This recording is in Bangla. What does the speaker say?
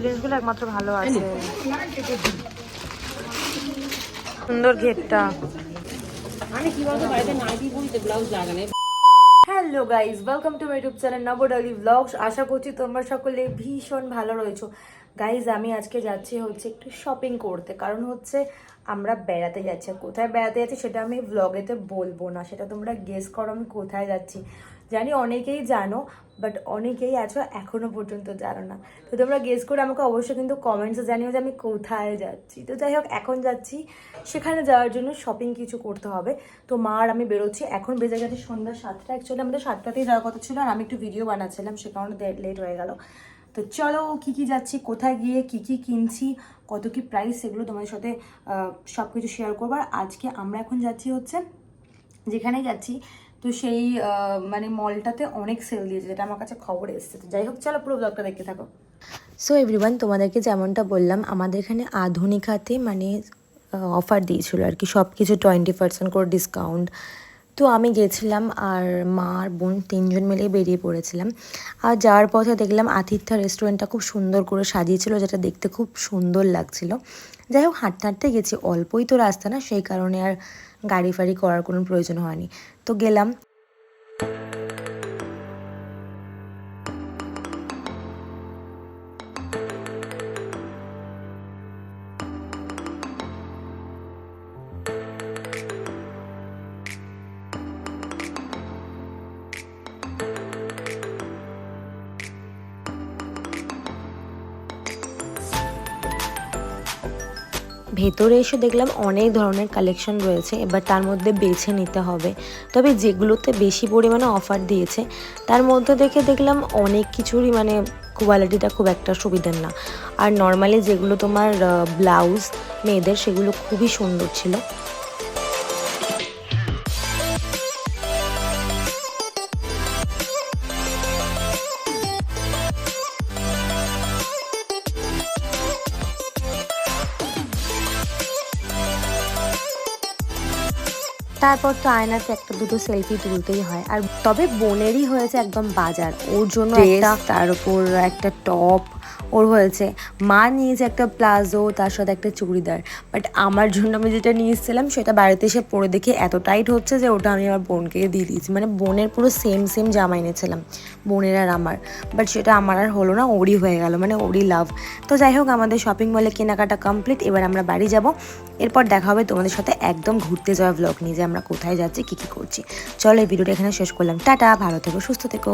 জিনিসগুলো একমাত্র ভালো আছে, সুন্দর ঘেরটা। আমি কি বলতো বাড়িতে নাইটি পরি তো ব্লাউজ লাগানে। Hello guys, welcome to my YouTube channel নবডলি ব্লগস। আশা করছি তোমরা সকলে ভীষণ ভালো রয়েছো। গাইজ আমি আজকে যাচ্ছি হচ্ছে একটু শপিং করতে, কারণ হচ্ছে আমরা বেড়াতে যাচ্ছি। কোথায় বেড়াতে যাচ্ছি সেটা আমি ব্লগেতে বলবো না, সেটা তোমরা গেস করো আমি কোথায় যাচ্ছি। জানি অনেকেই জানো, বাট অনেকেই আছো এখনো পর্যন্ত জানো না। তো তোমরা গেস করে আমাকে অবশ্যই কিন্তু কমেন্টসে জানিও যে আমি কোথায় যাচ্ছি। তো যাই হোক, এখন যাচ্ছি সেখানে যাওয়ার জন্য শপিং কিছু করতে হবে। তো মা আর আমি বেরোচ্ছি, এখন বেজে গেছে সন্ধ্যা 7টা। অ্যাকচুয়ালি আমাদের 7টাতেই যাওয়ার কথা ছিল, আর আমি একটু ভিডিও বানাচ্ছিলাম, সে কারণে লেট হয়ে গেল। তো চলো কী যাচ্ছি, কোথায় গিয়ে কী কিনছি, কত কি প্রাইস, সেগুলো তোমাদের সাথে সব কিছু শেয়ার করবো। আর আজকে আমরা এখন যাচ্ছি হচ্ছে যেখানেই যাচ্ছি, তো সেই মানে মলটাতে অনেক সেল দিয়েছে, যেটা আমার কাছে খবর এসেছে। তো যাই হোক, চলো পুরো ব্লগটা দেখতে থাকো। সো এভরিওয়ান, তোমাদেরকে যেমনটা বললাম, আমাদের এখানে আধুনিকাতে মানে অফার দিয়েছিল আর কি, সব কিছু 20% করে ডিসকাউন্ট। তো আমি গেছিলাম আর মা আর বোন 3জন মিলে বেরিয়ে পড়েছিলাম। আর যাওয়ার পথে দেখলাম আতিথ্যা রেস্টুরেন্টটা খুব সুন্দর করে সাজিয়েছিল, যেটা দেখতে খুব সুন্দর লাগছিল। যাই হোক, হাঁটতে হাঁটতে গেছি, অল্পই তো রাস্তা না, সেই কারণে আর গাড়ি ফাড়ি করার কোনো প্রয়োজন হয়নি। তো গেলাম। ভেতরে এসে দেখলাম অনেক ধরনের কালেকশন রয়েছে, এবার তার মধ্যে বেছে নিতে হবে। তবে যেগুলোতে বেশি পরিমাণে অফার দিয়েছে তার মধ্যে দেখলাম অনেক কিছুরই মানে কোয়ালিটিটা খুব একটা সুবিধার না। আর নর্মালি যেগুলো তোমার ব্লাউজ মেয়েদের, সেগুলো খুবই সুন্দর ছিল। তারপর তো আয়নাতে একটা দুটো সেলফি তুলতেই হয়। আর তবে বোনেরই হয়েছে একদম বাজার, ওর জন্য একটা, তার উপর একটা টপ ওর হয়েছে, মা নিয়েছে একটা প্লাজো, তার সাথে একটা চুড়িদার। বাট আমার জন্য আমি যেটা নিয়ে এসেছিলাম সেটা বাড়িতে এসে পরে দেখে এত টাইট হচ্ছে যে ওটা আমি আমার বোনকে দিয়ে দিয়েছি। মানে বোনের পুরো সেম জামা এনেছিলাম, বোনের আর আমার, বাট সেটা আমার আর হলো না, ওরই হয়ে গেল, মানে ওরই লাভ। তো যাই হোক, আমাদের শপিং মলে কেনাকাটা কমপ্লিট, এবার আমরা বাড়ি যাব। এরপর দেখা হবে তোমাদের সাথে একদম ঘুরতে যাওয়া ব্লগ নিয়ে, যে আমরা কোথায় যাচ্ছি কী করছি। চলো এই ভিডিওটা এখানে শেষ করলাম, টাটা, ভালো থেকো, সুস্থ থেকো।